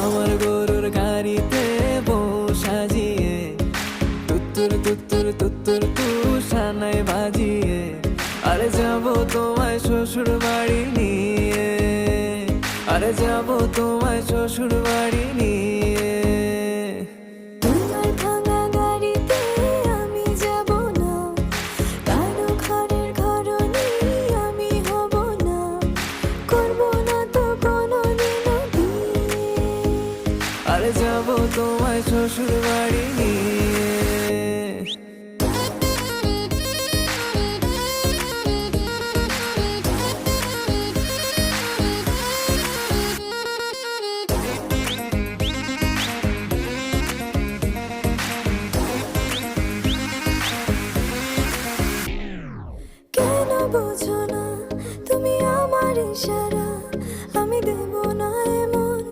আমার গরুর গাড়িতে বউ সাজিয়ে তুত্তুর তুত্তুর তুত্তুর তুষানায় বাজিয়ে আরে যাবো তোমায় শ্বশুর বাড়ি নিয়ে, আরে যাবো তোমায় শ্বশুর বাড়ি নিয়ে। তোমার ভাঙা গাড়িতে আমি যাব না, কারো ঘরের ঘরনি আমি হব না, করব না তো কোনোদিনও বিয়ে। আরে যাবো তোমায় শ্বশুর বাড়ি নিয়ে।